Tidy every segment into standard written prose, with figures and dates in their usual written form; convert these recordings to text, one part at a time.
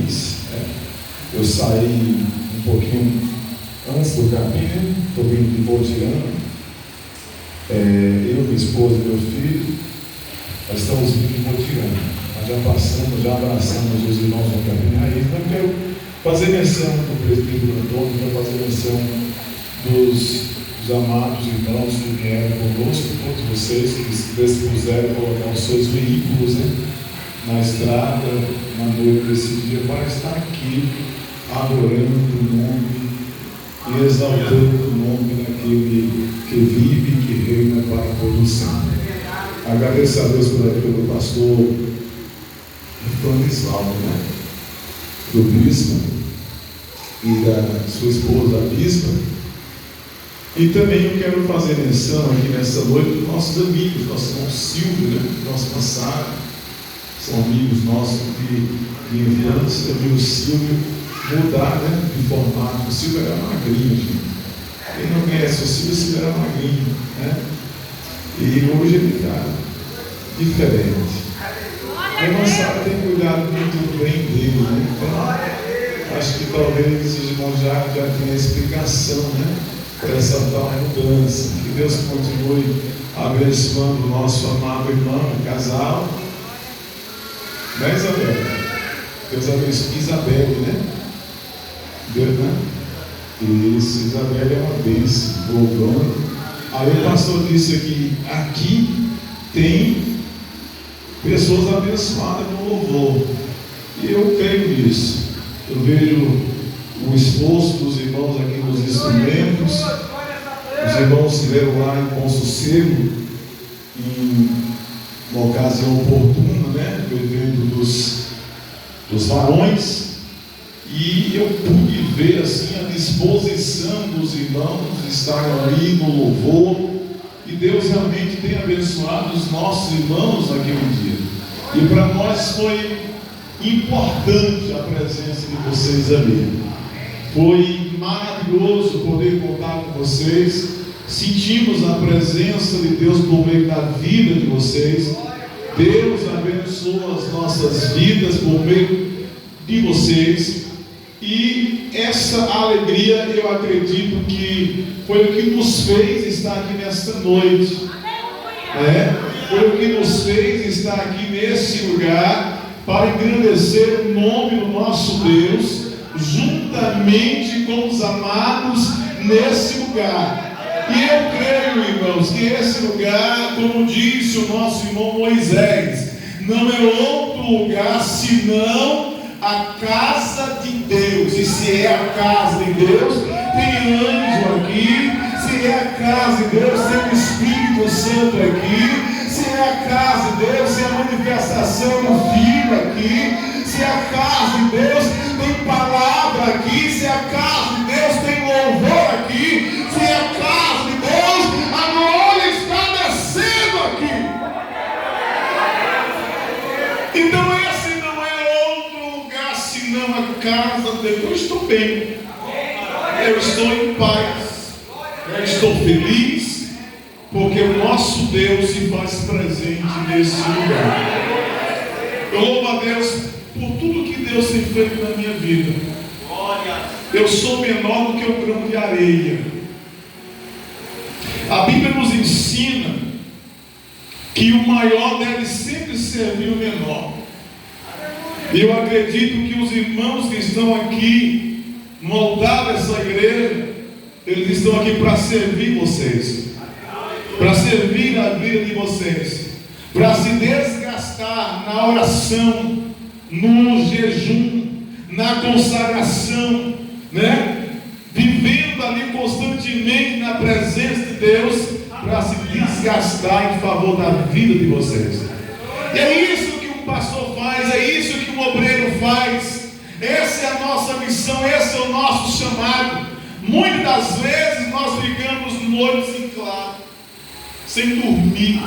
raiz. Eu saí um pouquinho antes do caminho, estou vindo de Botirama. Eu, minha esposa e meu filho, nós estamos vindo de Botirama. Nós já passamos, já abraçamos os irmãos no caminho raiz. Então, eu quero fazer menção do presbítero Antônio, quero fazer menção dos amados irmãos que vieram conosco, todos vocês que se dispuseram a colocar os seus veículos na estrada, na noite desse dia, para estar aqui adorando o nome e exaltando o nome daquele que vive e que reina para todo sempre. Agradeço a Deus pela vida do pastor Franisvaldo, do bispo e da sua esposa, a bispa. E também eu quero fazer menção aqui nessa noite dos nossos amigos, nosso irmão Silvio, nosso passado, são amigos nossos de infância. Eu vi o Silvio mudar de formato. O Silvio era magrinho, gente. Quem não conhece o Silvio era magrinho, e hoje ele está diferente. A irmã Sara tem cuidado muito bem dele, Então, acho que talvez os irmãos já tenham explicação, para essa tal mudança. Que Deus continue abençoando o nosso amado irmão, casal. Isabel? Deus abençoe. Isabel, Deus, Isso, Isabel é uma bênção, louvando. Aí o pastor disse aqui tem pessoas abençoadas no louvor. E eu creio nisso. Eu vejo o esforço dos irmãos aqui nos instrumentos. Os irmãos estiveram lá em bom sossego, em uma ocasião oportuna, do evento dos varões, e eu pude ver assim a disposição dos irmãos estarem ali no louvor, e Deus realmente tem abençoado os nossos irmãos naquele dia. E para nós foi importante a presença de vocês ali. Foi maravilhoso poder contar com vocês. Sentimos a presença de Deus por meio da vida de vocês. Deus abençoa as nossas vidas por meio de vocês. E essa alegria, eu acredito que foi o que nos fez estar aqui nesta noite. Foi o que nos fez estar aqui nesse lugar, para engrandecer o nome do nosso Deus, juntamente com os amados nesse lugar. E eu creio, irmãos, que esse lugar, como disse o nosso irmão Moisés, não é outro lugar senão a casa de Deus. E se é a casa de Deus, tem anjo aqui. Se é a casa de Deus, tem o Espírito Santo aqui. Se é a casa de Deus, tem a manifestação do Filho aqui. Se é a casa de Deus, tem palavra aqui. Se é a casa de Deus, tem louvor aqui. Se é a casa de Deus, a glória está descendo aqui. Então esse não é outro lugar senão a casa de Deus. Eu estou bem, eu estou em paz, eu estou feliz, porque o nosso Deus se faz presente nesse lugar. Eu louvo a Deus por tudo que Deus tem feito na minha vida. Eu sou menor do que um grão de areia. A Bíblia nos ensina que o maior deve sempre servir o menor. E eu acredito que os irmãos que estão aqui no altar dessa igreja, eles estão aqui para servir vocês, para servir a vida de vocês, para se desgastar na oração, no jejum, na consagração, vivendo ali constantemente na presença de Deus, para se desgastar em favor da vida de vocês. E é isso que um pastor faz, é isso que um obreiro faz. Essa é a nossa missão, esse é o nosso chamado. Muitas das vezes nós ficamos noites em claro, sem dormir,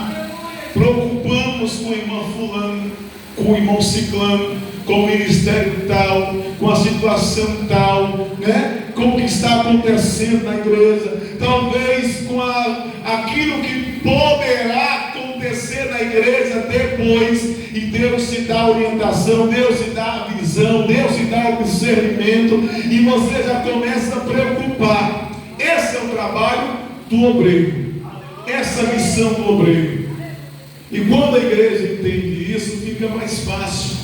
preocupamos com o irmão fulano, com o irmão ciclano, com o ministério tal, com a situação tal, com o que está acontecendo na igreja, talvez com aquilo que poderá acontecer na igreja depois, e Deus te dá a orientação, Deus te dá a visão, Deus te dá o discernimento, e você já começa a preocupar. Esse é o trabalho do obreiro, essa é a missão do obreiro. E quando a igreja entende isso, fica mais fácil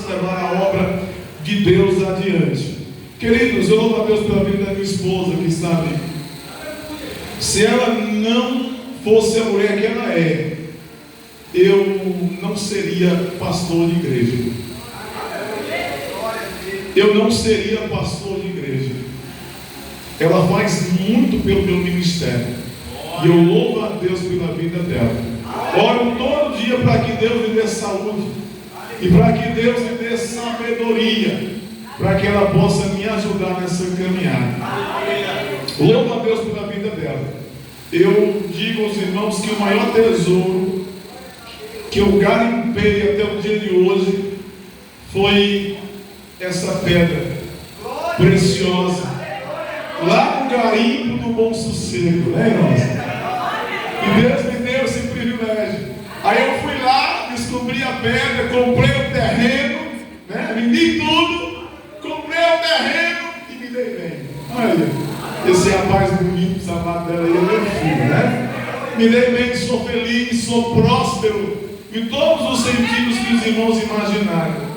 levar a obra de Deus adiante. Queridos, eu louvo a Deus pela vida da minha esposa que está ali. Se ela não fosse a mulher que ela é, eu não seria pastor de igreja. Eu não seria pastor de igreja. Ela faz muito pelo meu ministério, e eu louvo a Deus pela vida dela. Oro todo dia para que Deus lhe dê saúde, e para que Deus lhe dê sabedoria, para que ela possa me ajudar nessa caminhada. Louvo a Deus pela vida dela. Eu digo aos irmãos que o maior tesouro que eu garimpei até o dia de hoje foi essa pedra preciosa, lá no garimpo do Bom Sossego, né, irmãos? E Deus me deu esse privilégio. Aí eu fui lá, descobri a pedra, comprei o terreno, né? Vendi tudo, comprei o terreno e me dei bem. Olha, esse rapaz bonito, sapato dela aí é meu filho, né? Me dei bem, sou feliz, sou próspero em todos os sentidos que os irmãos imaginaram.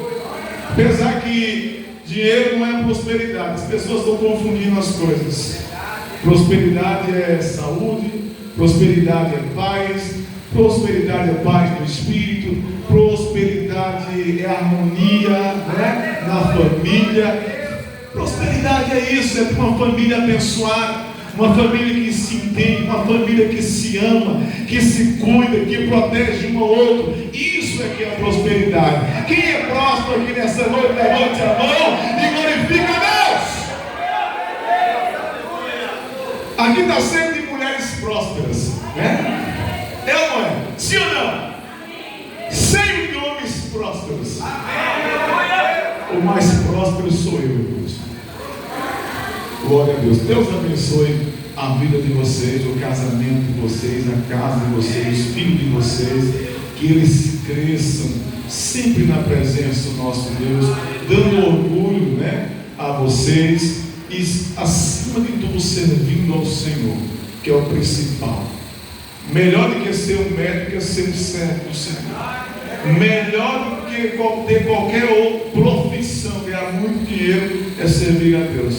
Apesar que dinheiro não é prosperidade, as pessoas estão confundindo as coisas. Prosperidade é saúde, prosperidade é paz, prosperidade é paz no espírito, prosperidade é harmonia, né, na família. Prosperidade é isso, é ter uma família abençoada, uma família que se entende, uma família que se ama, que se cuida, que protege um ao outro. Isso é que é a prosperidade. Quem é próspero aqui nessa noite, levante a mão e glorifica a Deus. Aqui está cheio de mulheres prósperas, né? É ou não é? Sim ou não? Cheio de homens prósperos. O mais próspero sou eu, irmãos. Glória a Deus. Deus abençoe a vida de vocês, o casamento de vocês, a casa de vocês, os filhos de vocês, que eles cresçam sempre na presença do nosso Deus, dando orgulho, né, a vocês, e acima de tudo servindo ao Senhor, que é o principal. Melhor do que ser um médico é ser um servo do Senhor. Melhor do que ter qualquer outra profissão, ganhar muito dinheiro, é servir a Deus.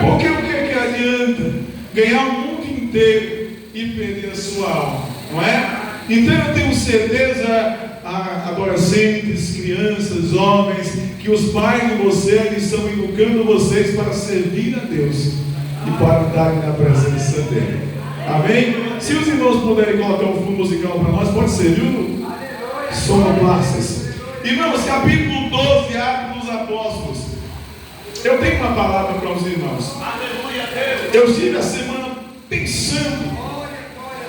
Porque o que adianta ganhar o mundo inteiro e perder a sua alma, não é? Então eu tenho certeza, adolescentes, crianças, homens, que os pais de vocês estão educando vocês para servir a Deus e para andarem na presença dele. Amém? Se os irmãos puderem colocar um fundo musical para nós, pode ser, viu? Sonoplastas. Irmãos, capítulo 12, Atos dos Apóstolos. Eu tenho uma palavra para os irmãos. Eu estive a semana pensando,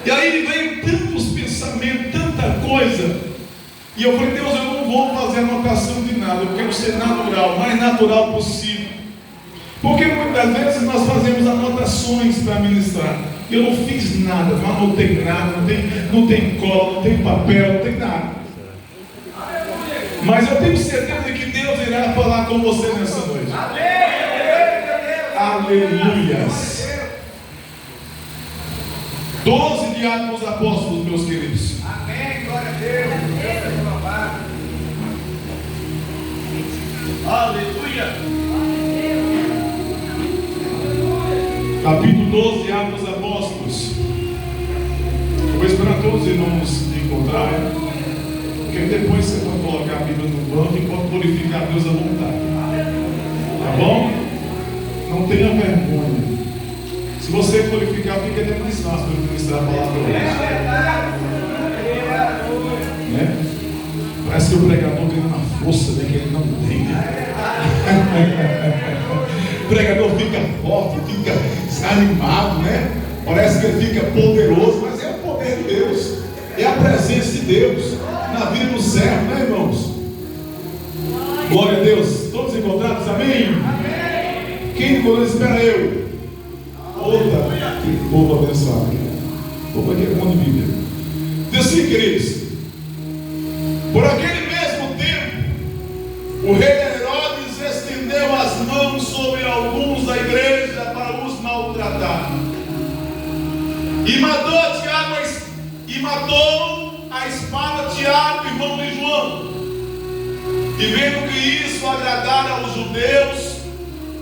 e aí veio tantos pensamentos, tanta coisa, e eu falei: Deus, eu não vou fazer anotação de nada, eu quero ser natural, o mais natural possível. Porque muitas vezes nós fazemos anotações para ministrar. Eu não fiz nada, não anotei nada, não tem cola, não tem papel, não tem nada. Mas eu tenho certeza que Deus irá falar com você nessa noite. Aleluias. 12 de Atos dos Apóstolos, meus queridos. Amém, glória a Deus. Aleluia. Capítulo 12, Atos dos Apóstolos. Eu vou esperar todos os irmãos encontrarem, porque depois você pode colocar a Bíblia no banco e pode glorificar a Deus à vontade. Tá bom? Não tenha vergonha. Se você glorificar, fica até mais fácil para ministrar a palavra hoje. Né? Parece que o pregador tem uma força, né, que ele não tem. O pregador fica forte, fica animado, né? Parece que ele fica poderoso, mas é o poder de Deus, é a presença de Deus na vida do servo, né, irmãos? Glória a Deus. Todos encontrados? Amém? Amém. Quem encontrou, espera eu. Outra, que povo abençoado. O povo aqui é bom de Bíblia. Diz assim, queridos: por aquele mesmo tempo, o rei Herodes estendeu as mãos sobre alguns da igreja para os maltratar, e matou a espada Tiago, irmão de João. E vendo que isso agradara aos judeus,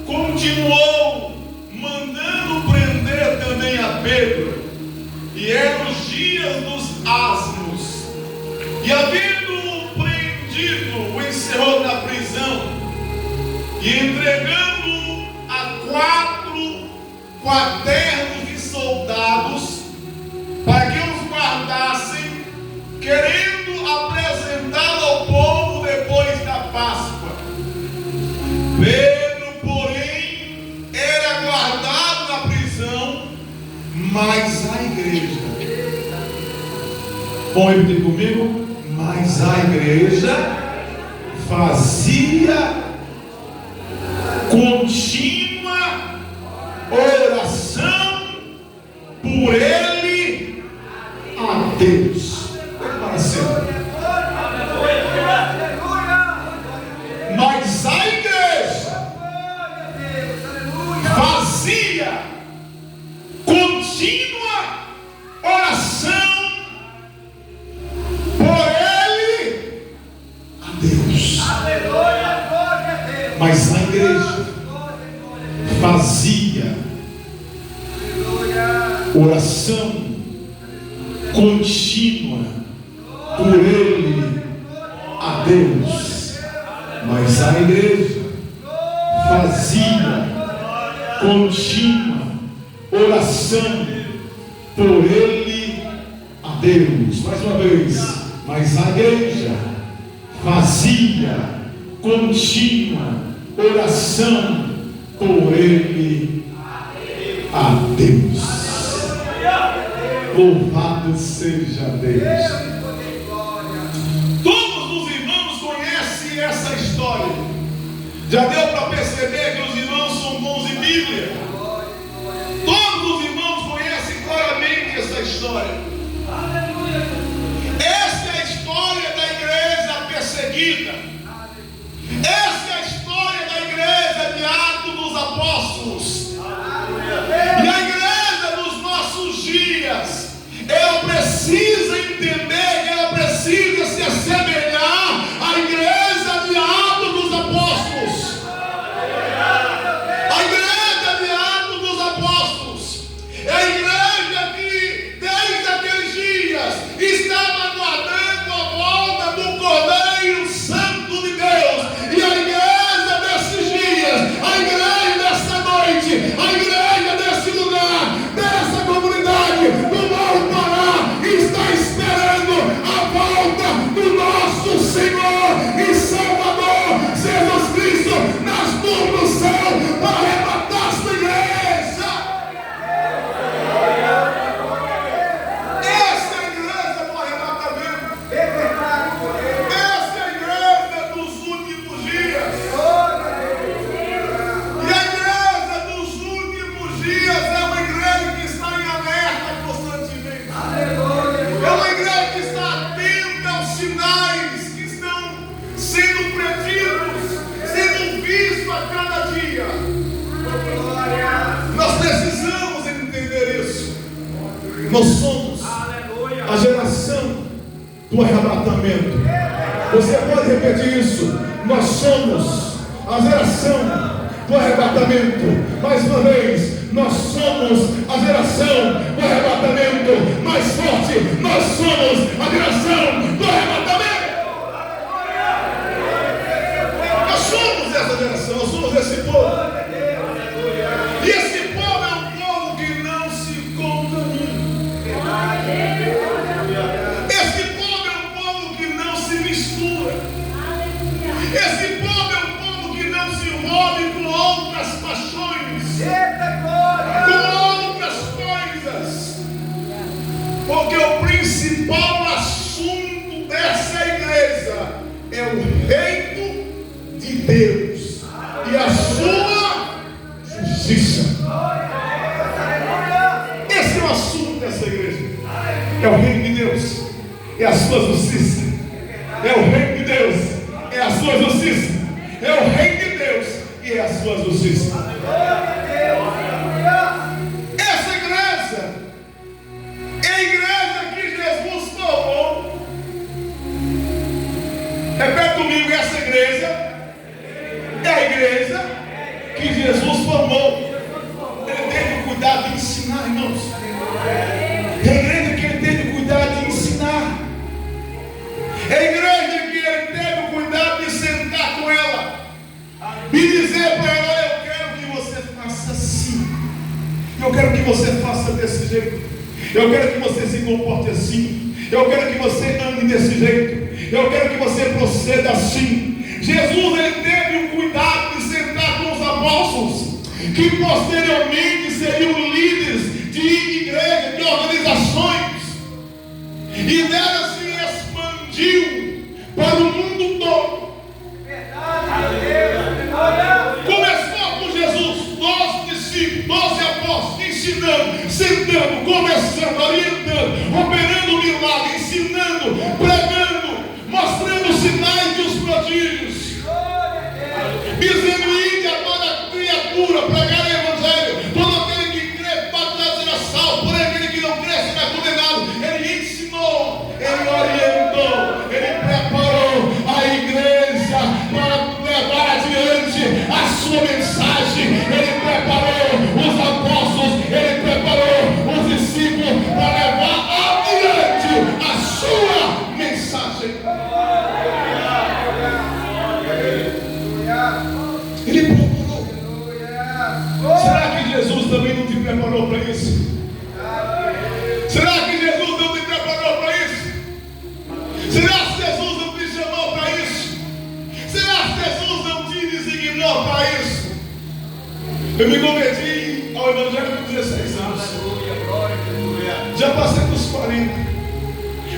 continuou mandando prender também a Pedro. E eram os dias dos asmos. E havendo-o prendido, o encerrou na prisão, e entregando-o a 4 quaternos de soldados, para que os guardassem, querendo apresentá-lo ao povo depois da Páscoa. Pedro, porém, era guardado na prisão, mas a igreja, vão repetir comigo? Mas a igreja fazia contínua oração por ele a Deus. Para sempre. Mas a igreja fazia contínua oração por ele a Deus. Mas a igreja fazia oração contínua por ele a Deus. Mas a igreja fazia contínua oração por ele a Deus. Mais uma vez. Mas a igreja fazia contínua oração por ele a Deus. Louvado seja Deus. Todos os irmãos conhecem essa história. Já deu para perceber que os irmãos são bons em Bíblia. Todos os irmãos conhecem claramente essa história. Essa é a história da igreja perseguida. Essa é a história da igreja de Atos dos Apóstolos. E a igreja dos nossos dias, ela precisa entender que ela precisa se assemelhar à igreja de Atos dos Apóstolos. A igreja de Atos dos Apóstolos é a igreja que desde aqueles dias estava aguardando a volta do Cordeiro Santo de Deus. E a igreja desses dias, a igreja dessa noite, a igreja desse lugar, dessa comunidade do Morro Pará, está esperando a volta do nosso Senhor e Salvador Jesus Cristo nas nuvens do céu para arrebatar sua igreja. Essa é a igreja do arrebatamento. Essa é a igreja dos últimos dias. E a igreja dos últimos dias é uma igreja que está em alerta constantemente. É uma igreja que está atenta aos sinais que estão sendo preditos, sendo vistos a cada dia. Nós precisamos entender isso. Nós somos a geração do arrebatamento. Você pode repetir isso? Nós somos a geração do arrebatamento. Mais uma vez, nós somos a geração do arrebatamento. Mais forte, nós somos a geração do arrebatamento. Nós somos essa geração, nós somos esse povo. E esse povo é um povo que não se contamina. Esse povo é um povo que não se mistura. Esse povo é um povo que não se envolve com outras paixões, com outras coisas. Porque o principal assunto dessa igreja é o reino de Deus e a sua justiça. Esse é o assunto dessa igreja. É o reino de Deus sua justiça. É o reino de Deus e é a sua justiça. Essa igreja é a igreja que Jesus formou. Repete comigo, essa igreja é a igreja que Jesus formou. Ele teve cuidado de ensinar, irmãos. É a igreja que ele teve cuidado de ensinar. É a igreja que ele teve cuidado de sentar com ela e dizer para ela: eu quero que você faça assim, eu quero que você faça desse jeito, eu quero que você se comporte assim, eu quero que você ande desse jeito, eu quero que você proceda assim. Jesus, ele teve o cuidado de sentar com os apóstolos, que posteriormente seriam líderes de igrejas, de organizações, e dela se expandiu para o mundo todo. Começou com Jesus, 12 discípulos, 12 apóstolos, ensinando, sentando, conversando, orientando, operando milagre, ensinando, pregando, mostrando sinais e os prodígios, dizendo: ide a toda criatura, pregar o evangelho, todo aquele que crê pode ser salvo, por aquele que não crê será condenado. Ele ensinou, ele orientou, ele preparou a igreja para levar adiante a sua mensagem. Ele preparou os apóstolos, ele preparou os discípulos para levar adiante a sua mensagem. Ele preparou. Será que Jesus também não te preparou para isso? Será que Jesus não te preparou para isso? Será que Jesus não te chamou para isso? Será que Jesus não te designou para isso? Eu me converti ao Evangelho com 16 anos. Já passei dos 40.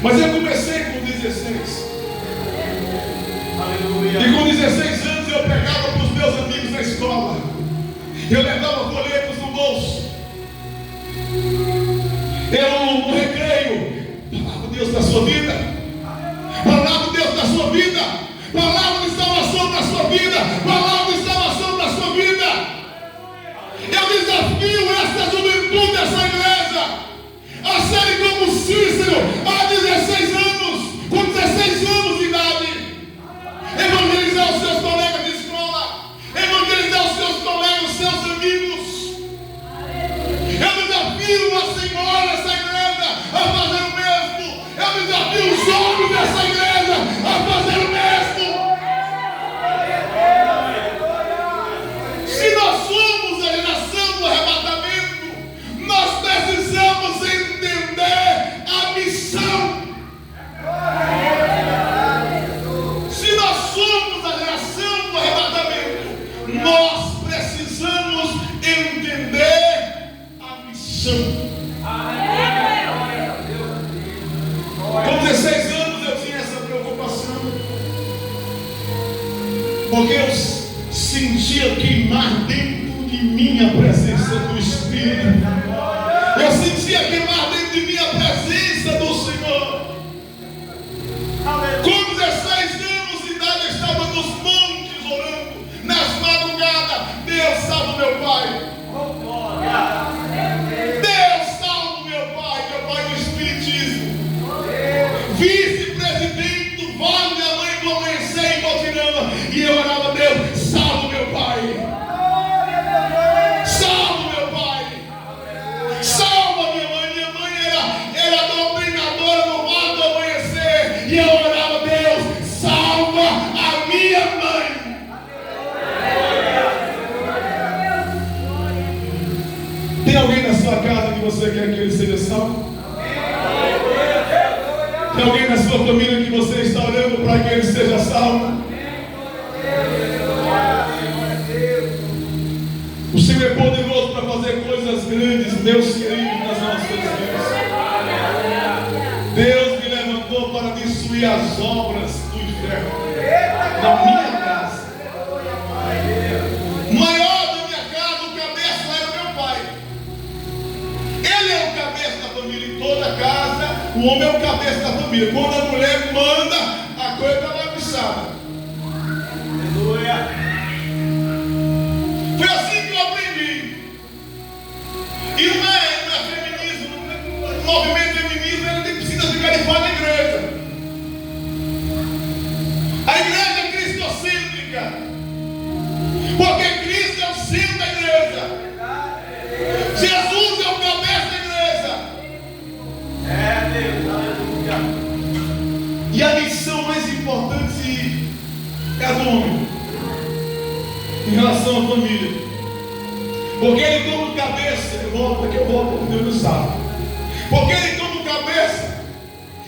Mas eu comecei com 16. E com 16 anos eu pegava para os meus amigos na escola. Eu levava folhetos no bolso. Eu no recreio falava: Deus da sua vida, palavra de Deus da sua vida, palavra de salvação da sua vida, palavra de salvação da sua vida. Eu desafio essa juventude dessa igreja a serem como Cícero, há 16 anos, com 16 anos de idade, evangelizar os seus colegas de escola, evangelizar os seus colegas, os seus amigos. Eu desafio a senhora dessa igreja a fazer o mesmo. Eu desafio os homens dessa igreja a fazer o mesmo. Se nós somos a geração do arrebatamento, nós precisamos entender a missão. Se nós somos a geração do arrebatamento, nós precisamos entender a missão. Com 16 anos eu tinha essa preocupação, porque eu sentia queimar dentro de mim a presença do Espírito. Eu sentia queimar dentro de mim a presença do Senhor. Com 16 anos de idade eu estava nos montes orando, nas madrugadas: Deus salva meu pai. Deus salva meu pai do Espiritismo, vice-presidente do Vale da Mãe do Amanhecer em Botirama. E eu orava: Deus, salva meu pai, salva meu pai, salva minha mãe. Minha mãe era doutrinadora no Vale do Amanhecer, e eu orava: Deus, salva a minha mãe. Tem alguém na sua casa que você quer que ele seja salvo? Tem alguém na sua família que você está orando para que ele seja salvo? O Senhor é poderoso para fazer coisas grandes, meus queridos, nas nossas vidas. Deus me levantou para destruir as obras do inferno na minha casa. O maior da minha casa, o cabeça, era meu pai. Ele é o cabeça da família. Em toda casa, o homem é o cabeça da família. Quando a mulher manda, a coisa está bagunçada. É a do homem em relação à família. Porque ele como cabeça, eu volto porque Deus não sabe. Porque ele como cabeça,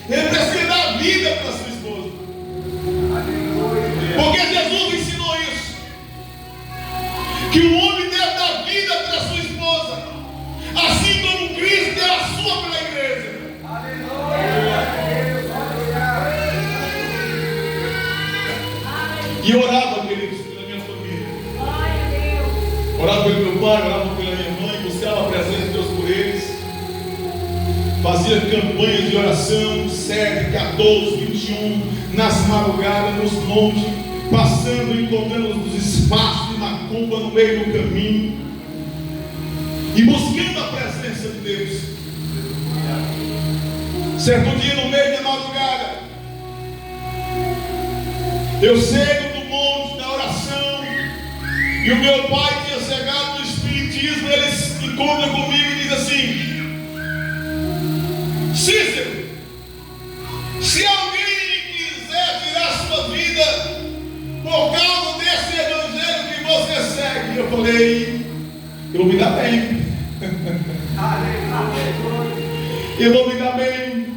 ele precisa dar vida para sua esposa. Porque Jesus ensinou isso, que o homem deve dar vida para sua esposa, assim como Cristo deu a sua pela igreja. E eu orava, queridos, pela minha família. Orava pelo meu pai, orava pela minha mãe, buscava a presença de Deus por eles. Fazia campanhas de oração, 7, 14, 21, nas madrugadas, nos montes, passando, encontrando os espaços de macumba no meio do caminho, e buscando a presença de Deus. Certo dia, no meio da madrugada, eu chego no monte da oração, e o meu pai tinha chegado no Espiritismo. Ele se encontra comigo e diz assim: Cícero, se alguém quiser tirar sua vida por causa desse evangelho que você segue, eu falei, eu vou me dar bem. Eu vou me dar bem.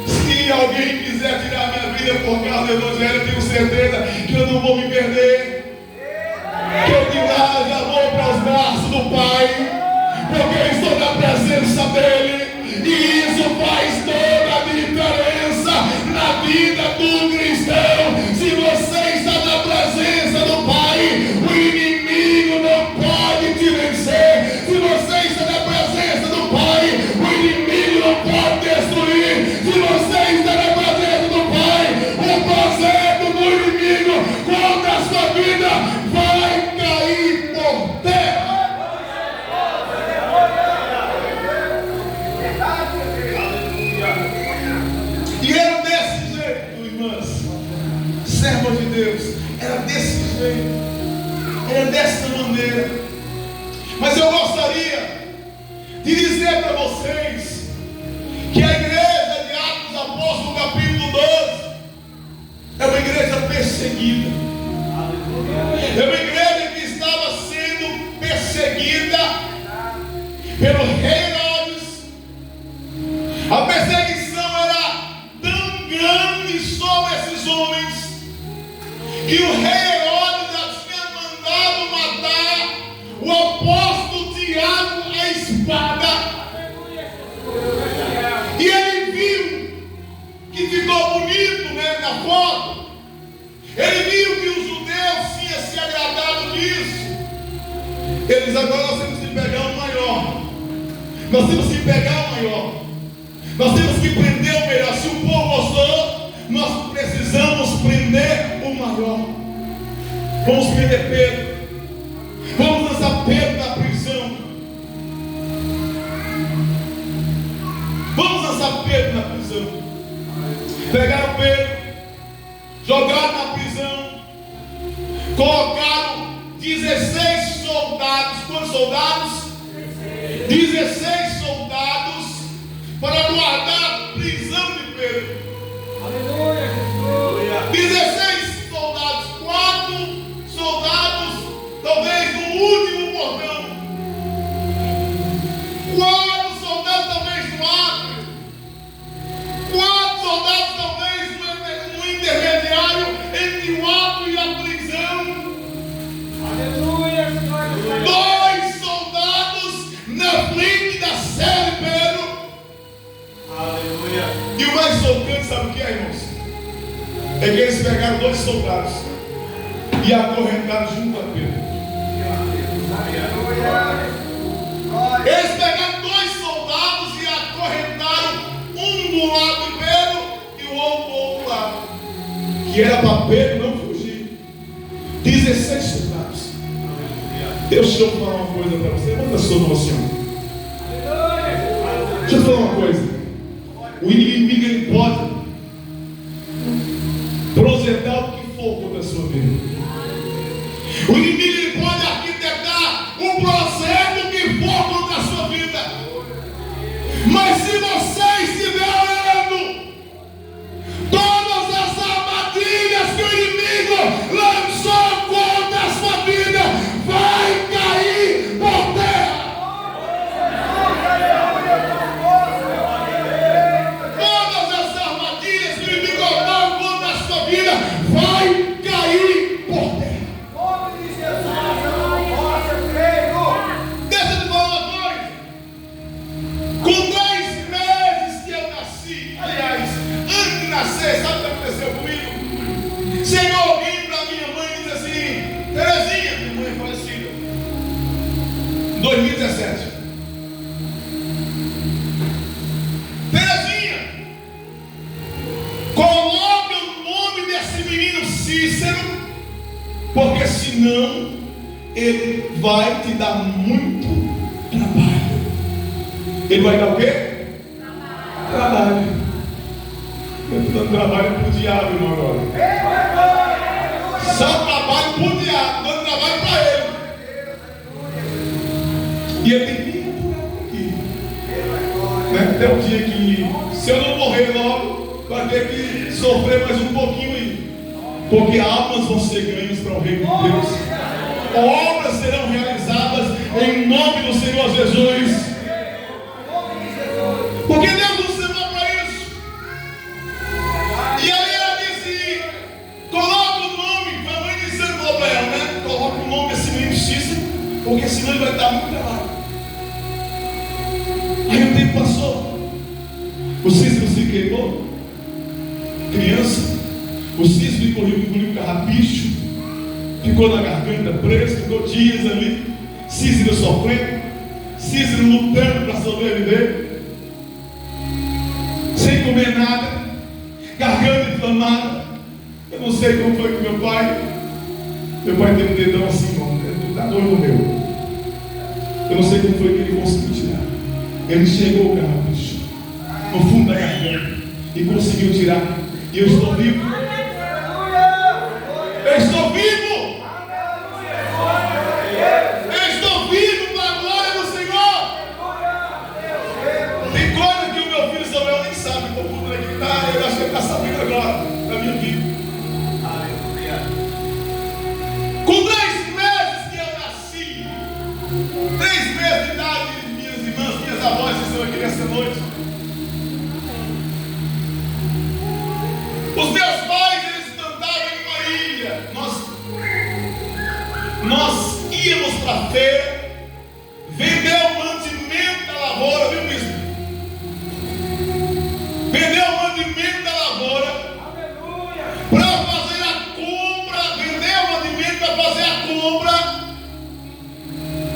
Se alguém quiser tirar minha vida por causa do evangelho, eu tenho certeza que eu não vou me perder. Que eu de lá já vou para os braços do Pai, porque eu estou na presença dele. E isso faz toda a diferença na vida do cristão. Se você está na presença do Pai, o inimigo não pode te vencer. Se você está na presença do Pai, o inimigo não pode destruir. Se você está na presença do Pai, o projeto do inimigo contra a sua vida vai cair por terra. E era desse jeito, irmãs, servas de Deus, era desse jeito, era dessa maneira. Mas eu gostaria de dizer para vocês que a igreja de Atos dos Apóstolos, capítulo 12, é uma igreja perseguida. É uma igreja que estava sendo perseguida pelo rei Herodes. A perseguição era tão grande sobre esses homens que o rei Herodes já tinha mandado matar o apóstolo Tiago à espada. E ele viu que ficou bonito, né, na foto. Ele viu que os judeus tinham se agradado disso. Ele diz: agora nós temos que pegar o maior. Nós temos que pegar o maior. Nós temos que prender o melhor. Se o povo gostou, nós precisamos prender o maior. Vamos prender Pedro. Vamos lançar Pedro na prisão. Vamos lançar Pedro na prisão. Pegaram Pedro, jogaram na prisão, colocaram 16 soldados. Quantos soldados? 16 soldados para guardar a prisão de Pedro. Aleluia. 16 soldados, 4 soldados, talvez no último portão, 4 soldados talvez no átrio, 4 soldados talvez no intermediário entre o átrio e a prisão. Aleluia. 2 soldados na frente da cela de Pedro. Aleluia. E o mais chocante, sabe o que é, irmãos? É que eles pegaram 2 soldados e acorrentaram junto a Pedro. Eles pegaram 2 soldados e acorrentaram um do lado de Pedro e o outro do outro lado, que era para Pedro não fugir. 16 soldados. Deixa eu falar uma coisa para você. Manda a sua mão, Senhor. Deixa eu falar uma coisa. O inimigo, ele pode projetar o que for contra a sua vida. O inimigo, ele pode arquitetar um projeto que for contra a sua vida. Mas se você estiver orando, todas as armadilhas que o inimigo 2017. Terezinha, coloque o nome desse menino Cícero, porque senão ele vai te dar muito trabalho. Ele vai dar o quê? Trabalho. Eu estou dando trabalho para o diabo, irmão, agora. Só trabalho para o diabo, dando trabalho para ele. E ele tem que me aturar aqui. Né? Até o dia que, se eu não morrer logo, vai ter que sofrer mais um pouquinho aí. Porque almas vão ser ganhas para o reino de Deus. Obras serão realizadas em nome do Senhor Jesus. Porque Deus nos chamou para isso. E aí ela disse: coloca o nome. A mãe dizendo para ela, né? Coloca o nome desse menino Cícero, porque senão ele vai dar muito trabalho. Aí o tempo passou. O Cícero se queimou. Criança. O Cícero engoliu o carrapicho. Ficou na garganta preso. Ficou dias ali. Cícero sofrendo. Cícero lutando para sobreviver. Sem comer nada. Garganta inflamada. Eu não sei como foi que meu pai tem um dedão assim, irmão. Está doido meu. Eu não sei como foi que ele conseguiu tirar. Ele chegou o carrapicho no fundo da garganta e conseguiu tirar. E eu estou vivo. Eu estou vivo. Eu estou vivo para a glória do Senhor. Tem coisa que o meu filho Samuel nem sabe. Eu acho que ele está sabendo agora da minha vida. Com 3 meses que eu nasci, 3 meses de idade, minhas irmãs, minhas avós estão aqui nessa noite. Os meus pais, eles cantavam em uma ilha. Nós íamos para a feira, vender o mantimento da lavoura, viu, bispo? Vender o mantimento da lavoura, para fazer a compra, vender o mantimento para fazer a compra,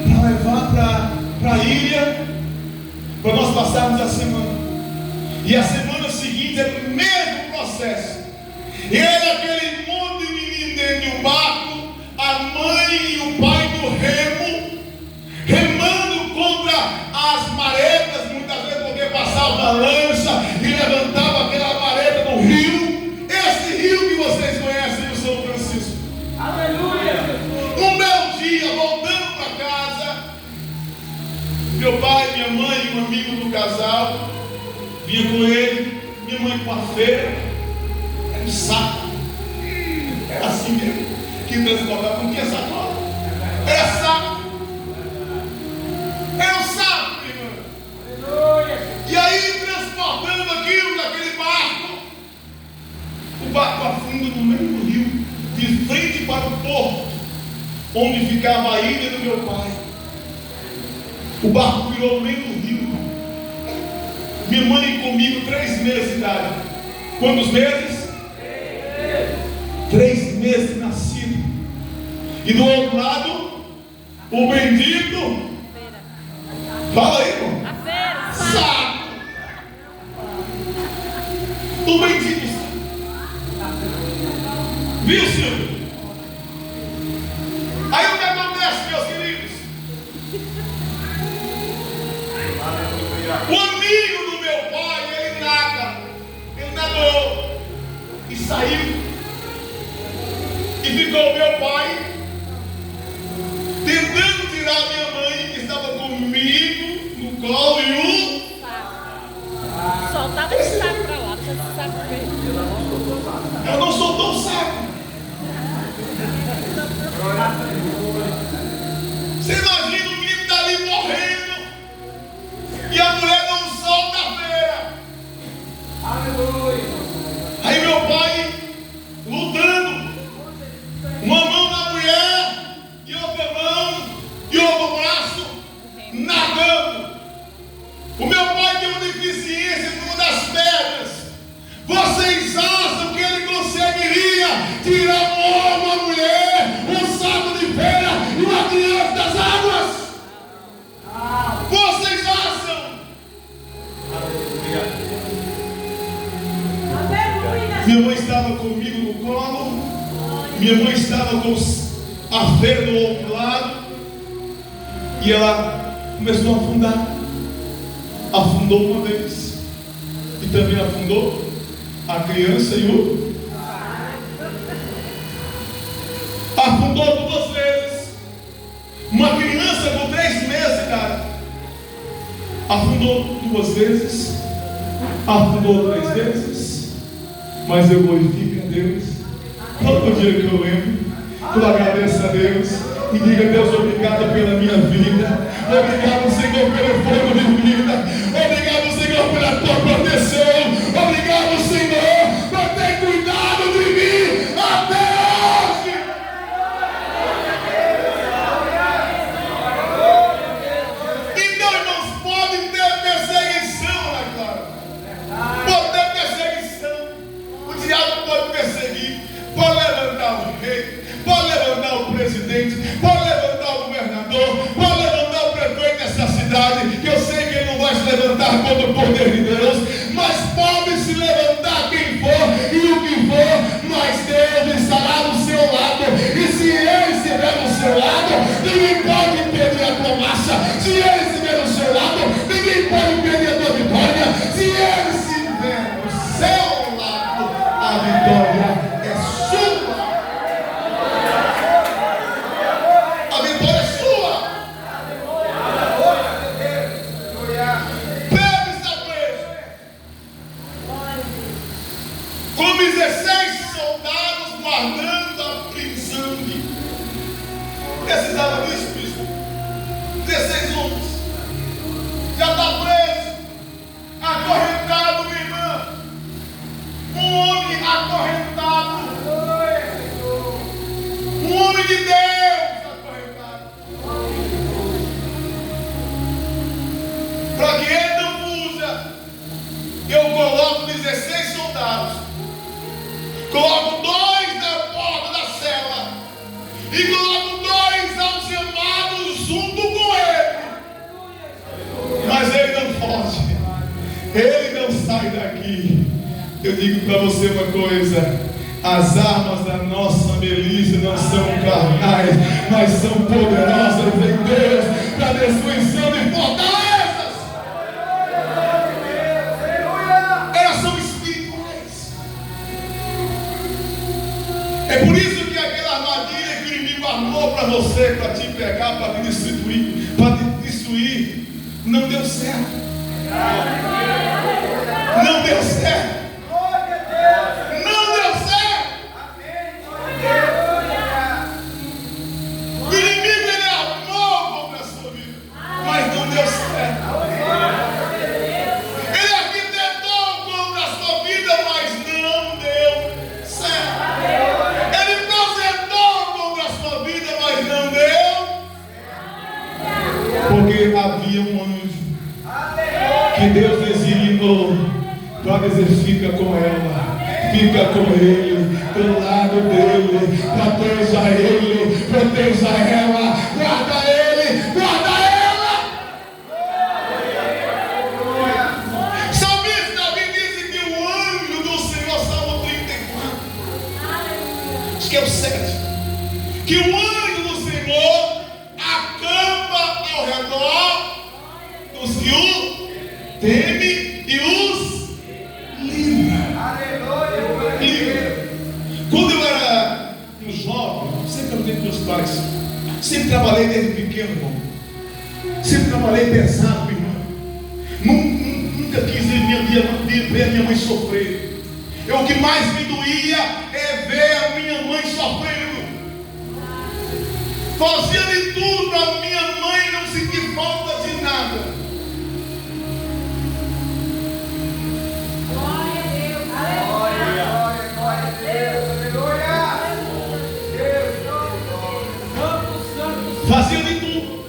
para levar para a ilha, para nós passarmos a semana. E a semana seguinte era o mesmo processo. E era aquele monte de menino dentro de um barco, a mãe e o pai do remo, remando contra as maretas, muitas vezes porque passava uma lancha e levantava aquela mareta no rio. Esse rio que vocês conhecem, o São Francisco. Aleluia! Um belo dia, voltando para casa, meu pai, minha mãe e um amigo do casal vinha com ele, minha mãe com a feira, era um saco, era assim mesmo, que transportava, não tinha sacola, era saco, irmão. E aí, transportando aquilo naquele barco, o barco afunda no meio do rio, de frente para o porto, onde ficava a ilha do meu pai. O barco virou no meio do rio. Minha mãe comigo 3 meses de idade. Quantos meses? 3 meses de nascido. E do outro lado, o bendito. Fala aí, irmão. Saco. O bendito. Viu, Silvio? Aí o que acontece, meus queridos? O amigo do meu pai, ele nadou e saiu. E ficou o meu pai tentando tirar minha mãe, que estava comigo no colo, e soltava esse saco para lá, deixa esse saco ver. eu não soltou o saco. Você imagina o menino está ali morrendo e a mulher não solta a feira. Aleluia. Aí meu pai lutando, uma mão na mulher e outra mão e outro braço nadando. O meu pai tem uma deficiência numa das pernas. Vocês acham que ele conseguiria Minha mãe estava com a feira do outro lado e ela começou a afundar. Afundou uma vez e também afundou a criança e o... Afundou 2 vezes. Uma criança com 3 meses, cara, afundou 2 vezes, afundou 3 vezes. Mas eu glorifico a Deus todo dia que eu lembro, eu agradeço a Deus e diga: Deus, obrigado pela minha vida, obrigado, Senhor, pelo fogo de vida, obrigado, Senhor, pela tua proteção, obrigado, Senhor, por ter cuidado de mim até hoje. Então, irmãos, pode ter perseguição, né, cara? Pode ter perseguição. O diabo pode perseguir, pode levantar o rei, pode levantar o presidente, pode levantar o governador, pode levantar o prefeito dessa cidade, que eu sei que ele não vai se levantar contra o poder de Deus, mas pode se levantar quem for e o que for, mas Deus estará do seu lado, e se ele estiver do seu lado, ninguém pode impedir a tua marcha. Se ele estiver do seu lado, ninguém pode impedir a tua vitória. Se ele estiver do seu lado, a vitória é sua. A vitória é sua. Pedro está preso com 16 soldados guardando a prisão. Precisava disso, bispo. 16 homens. Já está preso, acorrentado, minha irmã. Um homem acorrentado. Um homem de Deus acorrentado. Para que ele não fuja, eu coloco 16 soldados. Coloco 2 na porta da cela. E coloco 2 algemados junto com ele. Mas ele não foge. Ele não sai daqui. Eu digo para você uma coisa: as armas da nossa milícia não são carnais, mas são poderosas em Deus para destruição de fortalezas. Elas são espirituais. É por isso que aquela armadilha que o inimigo armou para você, para te pegar, para te destruir, não deu certo. Não deu certo. Não deu certo. O inimigo, ele armou contra a sua vida, mas não deu certo. Ele arquitetou contra a sua vida, mas não deu certo. Ele projetou contra a sua vida, mas não deu. Porque havia um anjo que Deus designou para dizer: fica com ela, fica com ele, do lado dele, proteja ele, proteja ela, guarda ele, guarda ela. Sabia, Davi disse que o anjo do Senhor, Salmo 34, acho que é o 7, que o anjo do Senhor acampa ao redor dos que o teme e os livra. Livra. Quando eu era um jovem, sempre ajudei meus pais, sempre trabalhei desde pequeno, irmão. Sempre trabalhei pesado, irmão. Nunca quis ver a minha mãe sofrer. O que mais me doía é ver a minha mãe sofrendo. Fazia de tudo para minha mãe não sentir falta de nada. Fazia de tudo,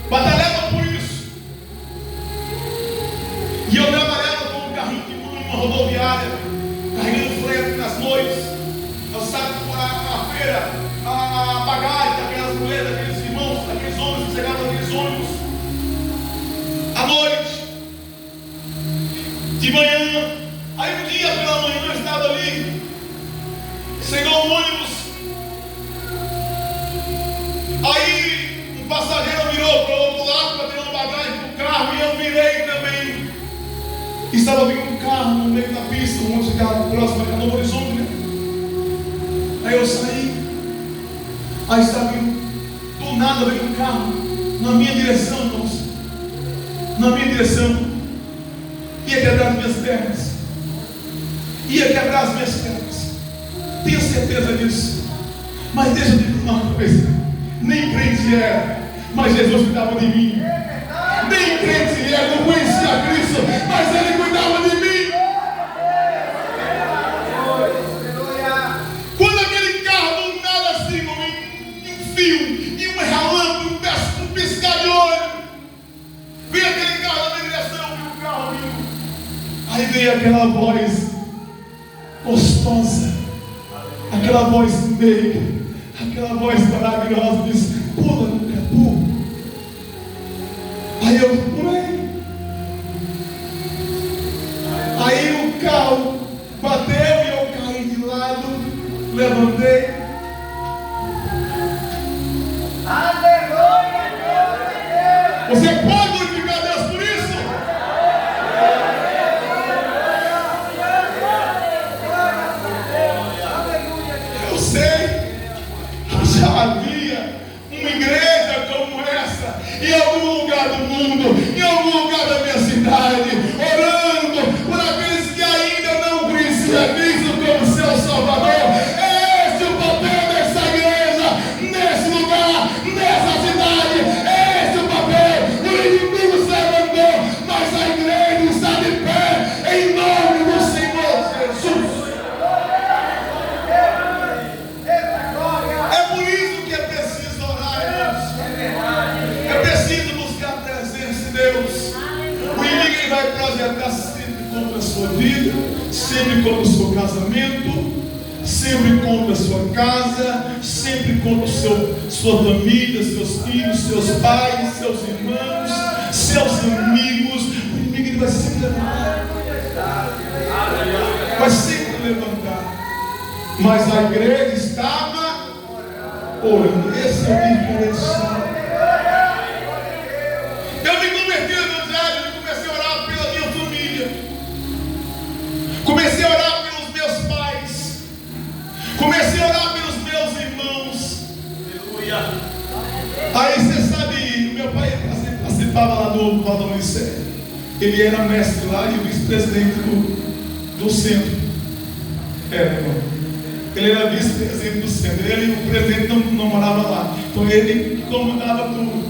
batalhava por isso. E eu trabalhava com um carrinho de mão em uma rodoviária, carregando frete nas noites. Eu saio para a feira, a bagagem daquelas mulheres, daqueles irmãos, daqueles homens que chegavam naqueles ônibus à noite, de manhã. Aí um dia pela manhã eu estava ali, chegou um ônibus passageiro virou para o outro lado para ter uma bagagem para o carro e eu virei também. Estava vindo um carro no meio da pista, um monte de carro próximo a Novo Horizonte, né? Aí eu saí, aí estava vindo, do nada veio um carro na minha direção, irmãos, na minha direção, ia quebrar as minhas pernas, tenho certeza disso. Mas deixa eu te dizer uma coisa, nem crente era, mas Jesus cuidava de mim. Nem crente era, não conhecia Cristo, mas Ele cuidava de mim. Quando aquele carro do nada assim, um fio, e um relâmpago, um piscar de olho, veio aquele carro na minha direção, e o carro vindo. Aí veio aquela voz gostosa, aquela voz meiga, aquela voz maravilhosa, diz: pula no capô. Aí eu pulei. Aí o carro bateu e eu caí de lado, levantei. Aleluia, Deus. Você pode glorificar Deus por isso? Eu sei que já havia uma igreja como essa em algum lugar do mundo, em algum lugar da minha cidade, orando por aqueles que ainda não conheciam Cristo como seu Salvador. É esse o papel dessa igreja, nesse lugar, nessa cidade. É esse o papel. O inimigo se levantou, mas a igreja está de pé em nome do Senhor Jesus. É por isso que é preciso orar, irmãos. É preciso buscar a presença de Deus. O inimigo ele vai projetar sempre contra a sua vida, sempre contra o seu casamento, sempre contra a sua casa, sempre contra sua família, seus filhos, seus pais, seus irmãos, seus amigos. O inimigo ele vai sempre levantar. Vai sempre levantar. Mas a igreja estava orando. Esse é o diferencial. Eu me converti no Evangelho e comecei a orar pela minha família. Comecei a orar pelos meus pais. Comecei a orar pelos meus irmãos. Aleluia. Aí você sabe, meu pai participava lá do Valdo Ministério. Ele era mestre lá e o vice-presidente do centro. Irmão. Ele era vice-presidente do centro. Ele e o presidente não morava lá. Então ele comandava tudo.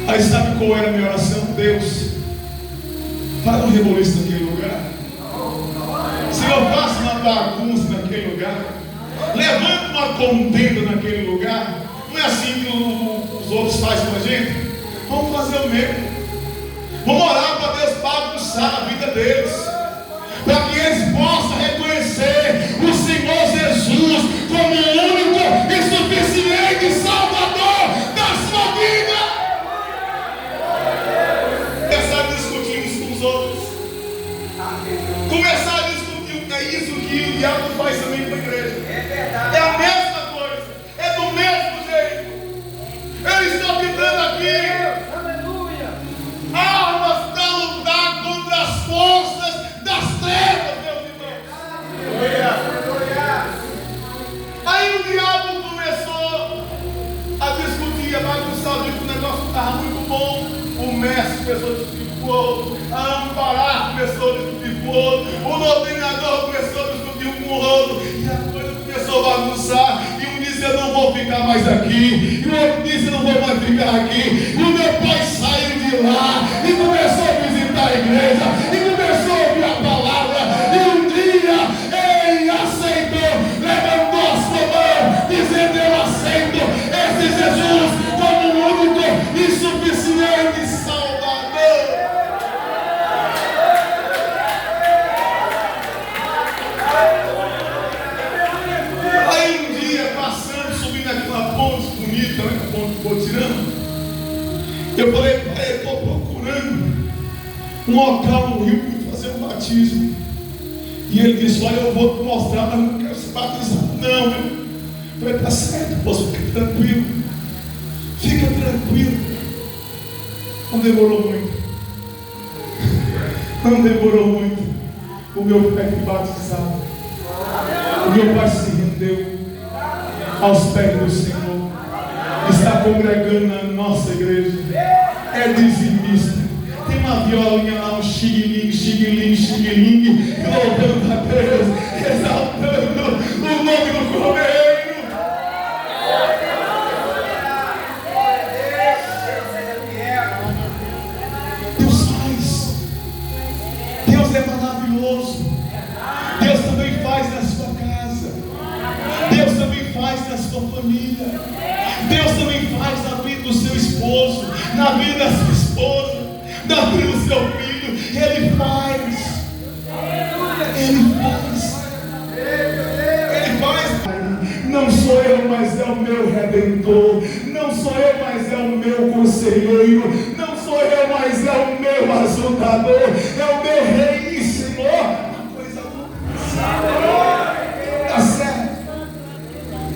Aí sabe qual era a minha oração? Deus, faz um reboliço naquele lugar. Senhor, faça uma bagunça naquele lugar. Levanta uma contenda naquele lugar. Não é assim que os outros fazem com a gente? Vamos fazer o mesmo. Vamos orar para Deus bagunçar a vida deles, para que eles possam reconhecer o Senhor Jesus como o único e suficiente Salvador da sua vida. Começar a discutir uns com os outros. Começar a discutir, é isso que o diabo faz também com a igreja. É a mesma coisa, é do mesmo jeito. Ele está gritando aqui armas para lutar contra as forças das trevas, meus irmãos. Aí o diabo começou a discutir, a bagunçar, viu que o negócio estava muito bom. O mestre começou a discutir com o outro, a Amparar começou a discutir com o outro, o doutrinador começou a discutir com o outro, e a coisa começou a bagunçar. E um disse: eu não vou ficar mais aqui, e o outro disse: eu não vou mais ficar aqui. E o meu pai saiu de lá e começou a visitar a igreja, e começou a ouvir a palavra. E um dia ele aceitou, levantou a sua mão, dizendo: eu aceito esse Jesus como o único e suficiente Salvador. Aí um dia, passando, subindo aquela ponte bonita, né, a ponte Botirama, eu falei: pai, eu estou procurando um local no Rio para fazer um batismo. E ele disse: olha, eu vou te mostrar, mas não quero se batizar não. Eu falei: tá certo, posso ficar tranquilo. demorou muito. Não demorou muito. O meu pai que batizado. O meu pai se rendeu aos pés do Senhor. Está congregando na nossa igreja. É dizimista. Tem uma violinha lá, um xiguilingue, xiguilingue, xiguilingue, louvando a Deus, exaltando o nome do Cordeiro. Deus faz. Deus é maravilhoso. Deus também faz na sua casa. Deus também faz na sua família. Deus também faz na vida do seu esposo, na vida da sua esposa, na vida do seu filho. Ele faz. Ele faz. Ele faz. Não sou eu, mas é o meu Redentor. Não sou eu, mas é o meu conselheiro. Não sou eu, mas é o meu ajudador. É o meu Rei e Senhor. Uma coisa boa. Tá certo?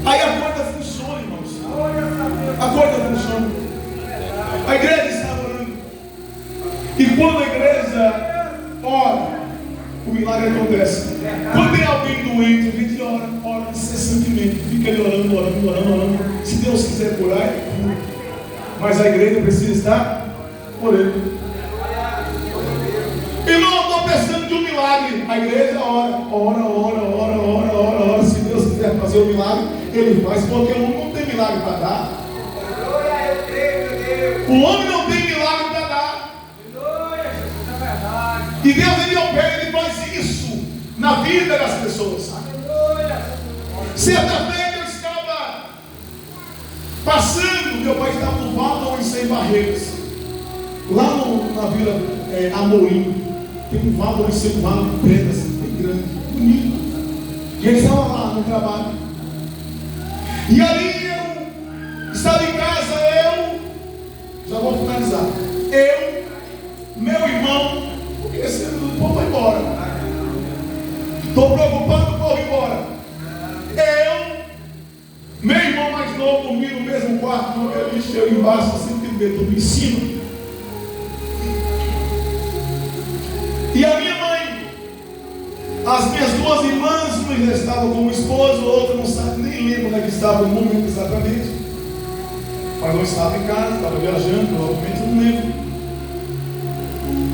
Aí a coisa funciona, irmãos. A coisa funciona. A igreja está orando. E quando a igreja ora, o milagre acontece. Quando tem alguém doente, a gente ora incessantemente. Fica ali orando. Se Deus quiser curar, ele cura. Mas a igreja precisa estar orando. Irmão, eu estou precisando de um milagre. A igreja ora. Se Deus quiser fazer o milagre, ele faz. Porque o homem não tem milagre para dar. O homem não tem milagre para dar. E Deus, ele opera, ele faz isso na vida das pessoas. Certa feita eu estava passando, meu pai estava no Vale onde Sem Barreiras, lá na Vila Amorim. Tem um vale onde Sem Vale, preto assim, bem grande, bonito. E ele estava lá no trabalho. E ali eu estava em casa, já vou finalizar. Meu irmão, porque esse povo vai embora. Estou preocupado, o povo vai embora. Meu irmão mais novo, dormia no mesmo quarto, no meu lixo, eu embaixo, assim, dormia em cima. E a minha mãe, as minhas duas irmãs, uma já estavam como esposa, outra não sabe, nem lembro onde é que estava no momento exatamente. Mas não estava em casa, estava viajando, provavelmente, eu não lembro.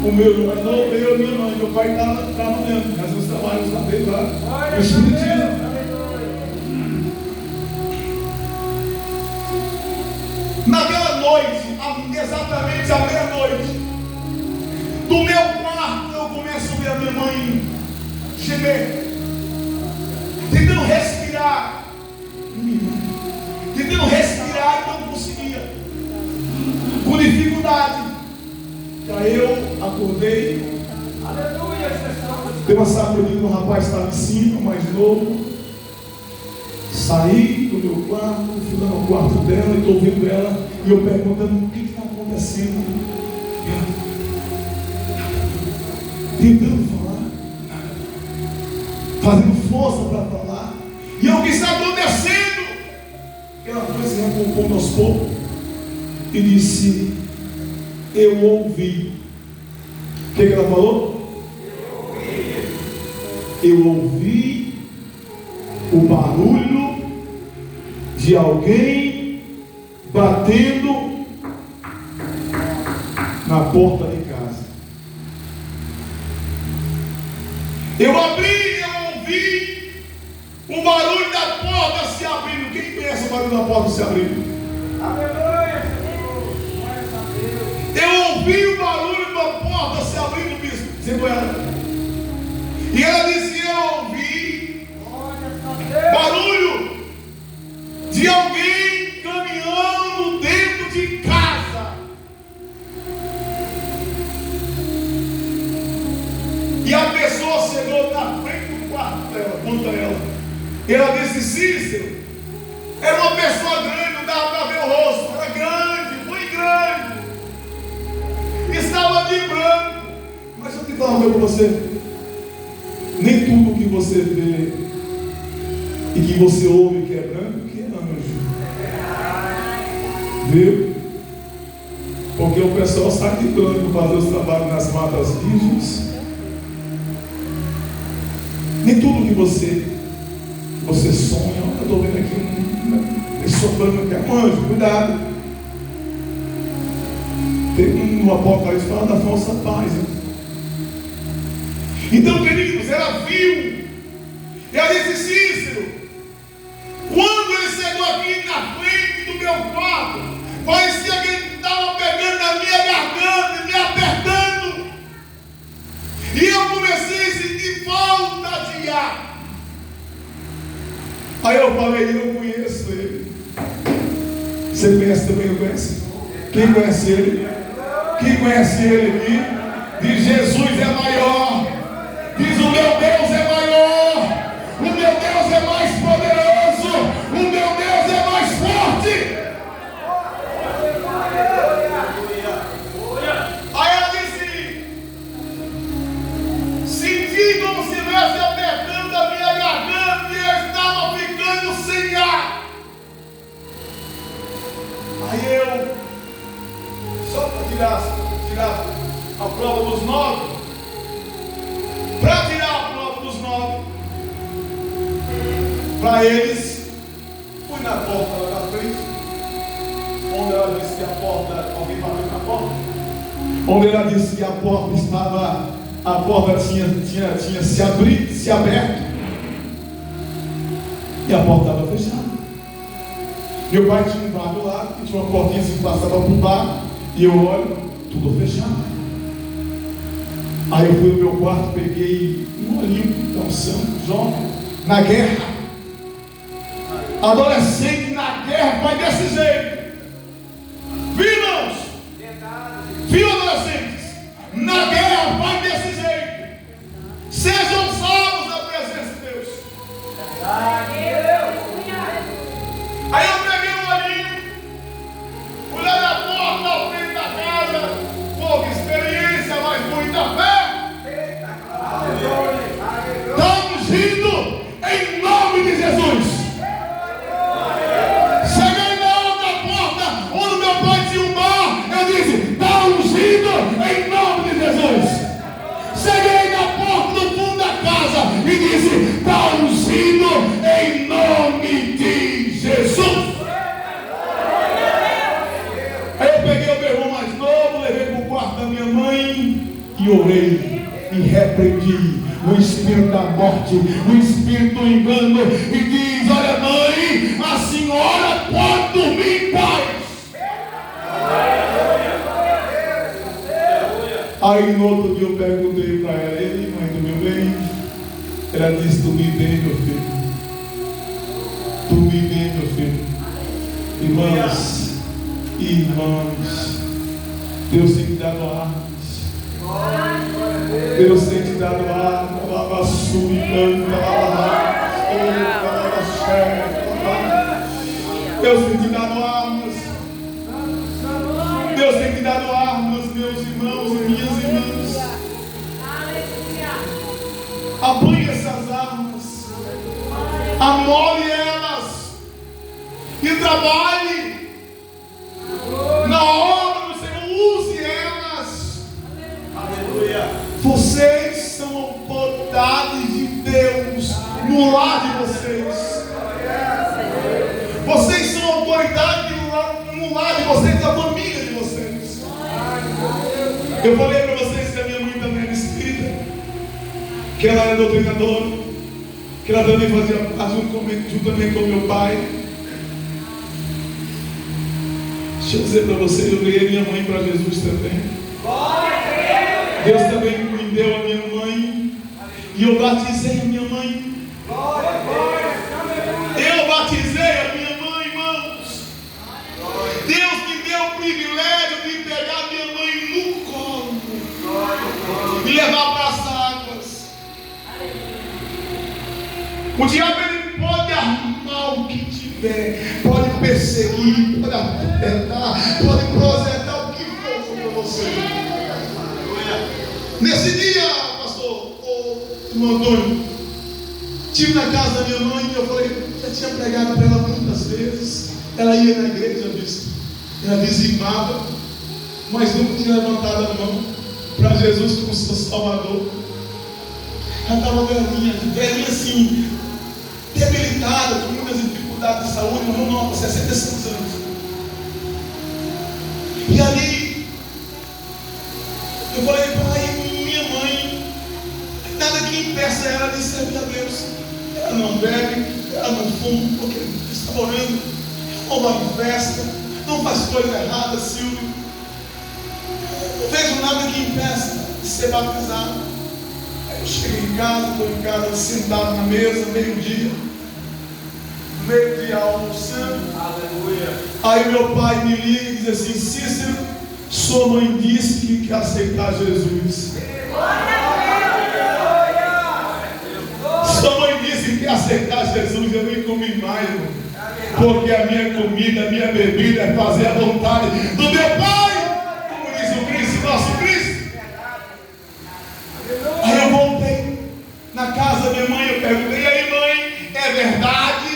O meu irmão mais novo, eu e minha mãe, meu pai estava trabalhando, mas os trabalhos lá dentro, lá, no espiritismo. Naquela noite, exatamente à meia-noite, do meu quarto eu começo a ver a minha mãe gemer, tentando respirar e não conseguia, com dificuldade. Aí eu acordei, dei uma sacudida, o rapaz estava em cima, mais novo. Saí do meu quarto, fui lá no quarto dela e estou vendo ela. E eu perguntando: o que está acontecendo? Tentando falar, fazendo força para falar. E o que está acontecendo? Ela foi se recompondo aos poucos e disse: eu ouvi. O que ela falou? Eu ouvi o barulho de alguém batendo na porta de casa. Eu abri e eu ouvi o barulho da porta se abrindo. Quem conhece o barulho da porta se abrindo? Eu ouvi o barulho da porta se abrindo, bispo, dizendo ela. E ela disse: eu ouvi barulho de alguém caminhando dentro de casa. E a pessoa chegou na frente do quarto dela, contra ela. E ela disse: Cícero, era uma pessoa grande, não dava para ver o rosto, era grande, muito grande. Estava de branco. Mas eu te falo uma coisa para você: nem tudo que você vê e que você ouve que é branco, que é anjo. Viu? Porque o pessoal sai de plano para fazer os trabalhos nas matas virgens. Nem tudo que você sonha. Eu estou vendo aqui uma pessoa falando aqui, anjo, cuidado. Tem um Apocalipse falando da falsa paz. Hein? Então, queridos, ela viu. E ela disse, Cícero, quando ele chegou aqui na frente do meu quarto, parecia que ele estava pegando na minha garganta, me apertando. E eu comecei a sentir falta de ar. Aí eu falei, eu conheço ele. Você conhece também, não conhece? Quem conhece ele? Quem conhece ele aqui? Diz, Jesus é maior. Diz, o meu Deus é maior. O meu Deus é mais poderoso. O meu Deus é mais forte. Aí ela disse, senti como se estivesse apertando a minha garganta e eu estava ficando sem ar. Aí eu, só para tirar a prova dos 9, para tirar a prova dos 9, para eles, fui na porta lá da frente, onde ela disse que a porta, alguém bateu na porta, onde ela disse que a porta estava, a porta tinha se aberto, e a porta estava fechada. Meu pai tinha um bar do lado, que tinha uma portinha assim que passava para o bar, e eu olho, tudo fechado. Aí eu fui no meu quarto, peguei um olhinho de unção, jovem, na guerra. Adolescente na guerra vai desse jeito. Viu, irmãos? Viu, adolescentes? Na guerra vai desse jeito. Sejam salvos na presença de Deus. Aí eu peguei um olhinho, fui lá na porta, na frente da casa, pouca experiência, mas muita fé. Estamos indo em nome de Jesus. Cheguei na outra porta, onde meu pai tinha um bar, eu disse, está ungido em nome de Jesus. Cheguei na porta do fundo da casa e disse, está ungido em nome de Jesus. Aí eu peguei o meu irmão mais novo, levei para o quarto da minha mãe e orei e repreendi o espírito da morte, o espírito do engano, e diz, olha mãe, a senhora pode dormir em paz. Aí no outro dia eu perguntei para ela, ei mãe, dormiu bem? Ela disse, dormi bem, meu filho. Dormi bem, meu filho. Irmãos, Deus tem te dado armas. Deus tem te dado armas. Deus tem te dado armas. Deus tem te dado armas, meus irmãos e minhas irmãs. Apanhe essas armas, amole elas e trabalhe na obra do Senhor, use elas. Aleluia. Vocês são autoridades de Deus no lar de vocês. Vocês são autoridade no lar de vocês, da família de vocês. Eu falei para vocês que a minha mãe também era espírita, que ela era doutrinadora, que ela também fazia parte juntamente com meu pai. Deixa eu dizer para vocês, eu ganhei minha mãe para Jesus também. Deus também me deu a minha mãe, e eu batizei a minha mãe. Eu batizei a minha mãe, irmãos. Deus me deu o privilégio de pegar minha mãe no colo e levar para as águas. O diabo ele pode armar o que tiver, pode perseguir, pode apertar, pode projetar o que for sobre você. Nesse dia, pastor, irmão Antônio, estive na casa da minha mãe e eu falei, já tinha pregado para ela muitas vezes. Ela ia na igreja, ela dizimava. mas nunca tinha levantado a mão para Jesus como seu Salvador. Ela estava velhinha assim, debilitada, com muitas dificuldades de saúde, mas não, 65 anos. E ali, eu falei, pai, minha mãe, nada que impeça ela de servir a Deus. Ela não bebe, ela não fuma, porque está orando, não vai em festa, não faz coisa errada, Silvio. Não vejo nada que impeça de ser batizado. Aí eu cheguei em casa, estou em casa sentado na mesa, meio-dia almoçando. Aleluia. Aí meu pai me liga e diz assim: Cícero, sua mãe disse que quer aceitar Jesus. Sua mãe disse que quer aceitar Jesus. Eu nem comi mais, irmão, porque a minha comida, a minha bebida é fazer a vontade do meu Pai, como diz o Cristo, nosso Cristo. Aí eu voltei na casa da minha mãe, eu perguntei: e aí, mãe, é verdade?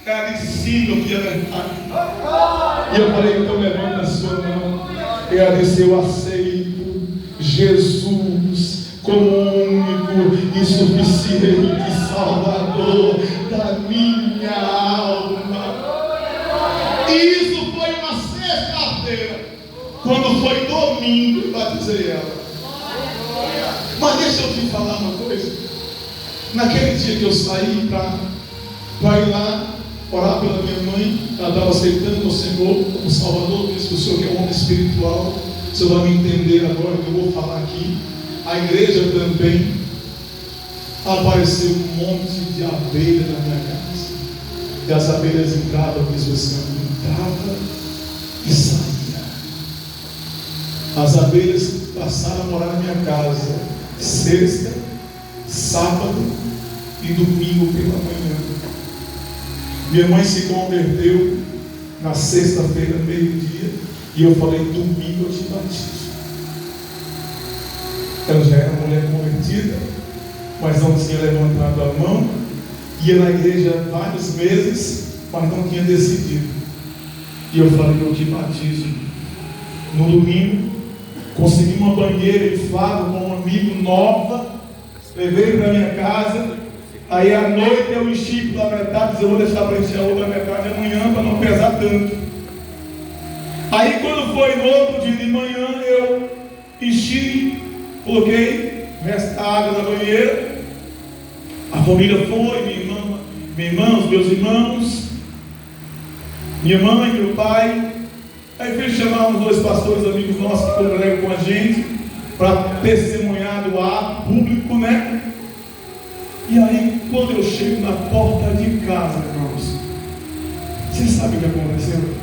Ela disse: sim, que é verdade. E eu falei: então levanta a sua mão. E ela disse: eu aceito Jesus como único e suficiente Salvador da minha alma. E isso foi uma sexta-feira. Quando foi domingo, eu batizei ela. Mas deixa eu te falar uma coisa. Naquele dia que eu saí para ir lá orar pela minha mãe, ela estava aceitando o Senhor como Salvador. Disse que o Senhor que é um homem espiritual, o Senhor vai me entender agora que eu vou falar aqui. A igreja também apareceu um monte de abelha na minha casa. E as abelhas entravam, diz o Senhor, entrava e saía. As abelhas passaram a morar na minha casa sexta, sábado e domingo pela manhã. Minha mãe se converteu na sexta-feira, meio-dia, e eu falei: domingo eu te batizo. Ela já era mulher convertida, mas não tinha levantado a mão, ia na igreja há vários meses, mas não tinha decidido. E eu falei: eu te batizo. No domingo, consegui uma banheira inflável com um amigo, nova, levei para minha casa. Aí à noite eu enchi pela metade, disse: eu vou deixar para encher a outra metade amanhã para não pesar tanto. Aí quando foi no outro dia de manhã, eu enchi, coloquei esta água na banheira. A família foi, minha irmã, os meus irmãos, minha mãe, meu pai. Aí fui chamar uns 2 pastores amigos nossos que congregam com a gente para testemunhar do ato público, né? E aí, quando eu chego na porta de casa, irmãos, você sabe o que aconteceu?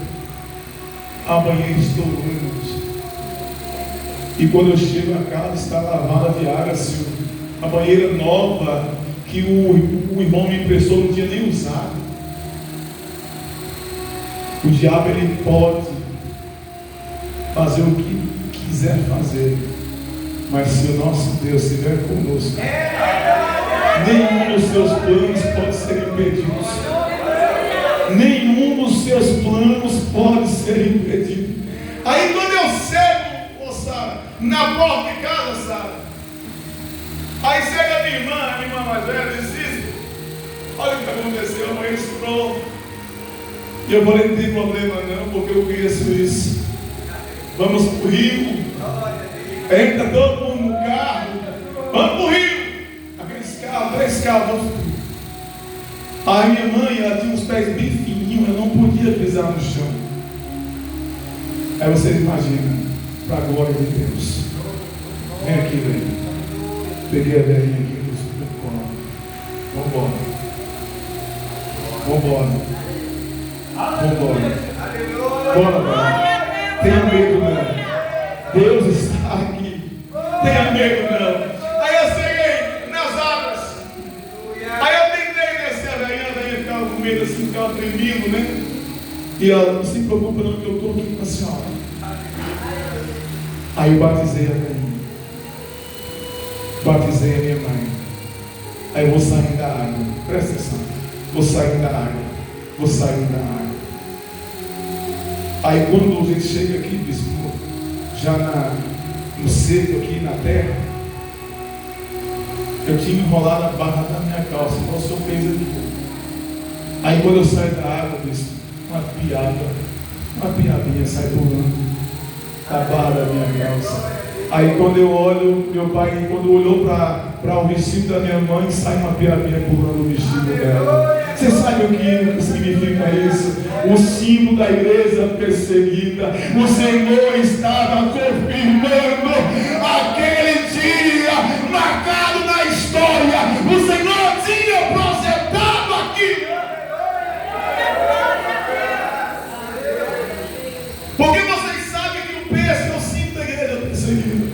A banheira estourou, irmãos. E quando eu chego na casa, está lavada de água, Senhor. A banheira nova que o irmão me emprestou, não tinha nem usado. O diabo, ele pode fazer o que quiser fazer, mas se o nosso Deus estiver conosco, nenhum dos seus planos pode ser impedido. Nenhum dos seus planos pode ser impedido. Aí quando eu chego, Sara, na porta de casa, Sara, aí chega a minha irmã mais velha, e diz: olha o que aconteceu, a mãe estourou. E eu falei: não tem problema não, porque eu conheço isso. Vamos para o rio. Entra todo mundo no carro. Vamos para o rio. 3 carros, vamos pro rio. A minha mãe, ela tinha os pés bem fininhos, ela não podia pisar no chão. Aí você imagina, para a glória de Deus. Vem aqui, velho. Peguei a velhinha aqui no colo. Vambora. Bora, velho. Tenha medo não. Deus está aqui. Tenha medo não. Aí eu cheguei nas águas. Aí eu tentei descer a velhinha ficava com medo assim, ficava tremendo, né? E ela: não se preocupa não, que eu estou aqui com a senhora. Aí eu batizei a velhinha. Batizei a minha mãe. Aí eu vou saindo da água. Presta atenção. Vou saindo da água. Aí quando a gente chega aqui, bispo, no seco aqui na terra, eu tinha enrolado a barra da minha calça, igual o senhor fez aqui. Aí quando eu saio da água, uma piadinha sai pulando da barra da minha calça. Aí quando eu olho, meu pai, quando olhou para o vestido da minha mãe, sai uma piadinha pulando o vestido dela. Você sabe o que significa isso? O símbolo da igreja perseguida. O Senhor estava confirmando aquele dia marcado na história. O Senhor tinha projetado aqui. Porque vocês sabem que o peixe é o símbolo da igreja perseguida.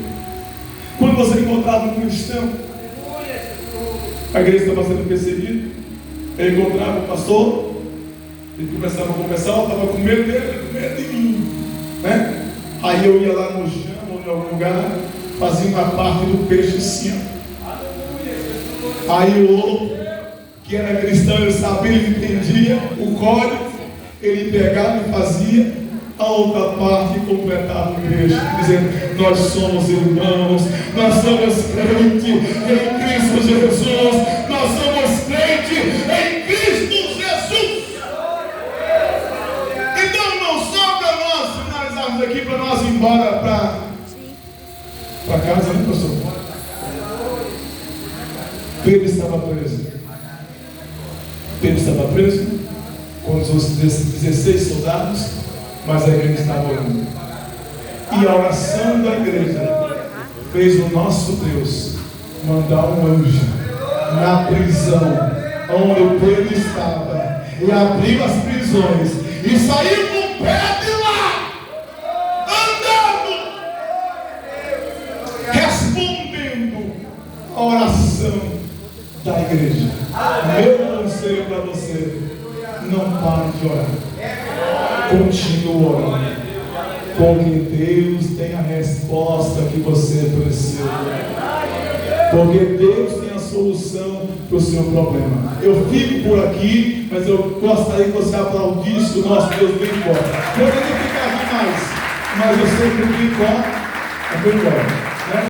Quando você encontrava um cristão, a igreja estava sendo perseguida. Ele encontrava o pastor, ele começava a conversar, eu estava com medo dele, com medo de mim, né? Aí eu ia lá no chão ou em algum lugar, fazia uma parte do peixe assim. Aí o outro, que era cristão, ele sabia, ele entendia o código, ele pegava e fazia a outra parte, completava o peixe, dizendo: nós somos irmãos, nós somos crentes em Cristo Jesus, nós somos crentes em Cristo Jesus. Então não só para nós finalizarmos aqui, para nós ir embora para casa, né, pastor? Pedro estava preso. Pedro estava preso com os 16 soldados, mas a igreja estava orando. E a oração da igreja fez o nosso Deus mandar um anjo na prisão onde o Pedro estava, e abriu as prisões e saiu com Pedro lá, andando, respondendo a oração da igreja. Meu conselho para você: não pare de orar, continue orando, porque Deus tem a resposta que você precisa, porque Deus tem a solução para o seu problema. Eu fico por aqui, mas eu gostaria que você aplaudisse o nosso Deus bem forte. Poderia ficar aqui mais, mas eu sei que eu vou embora.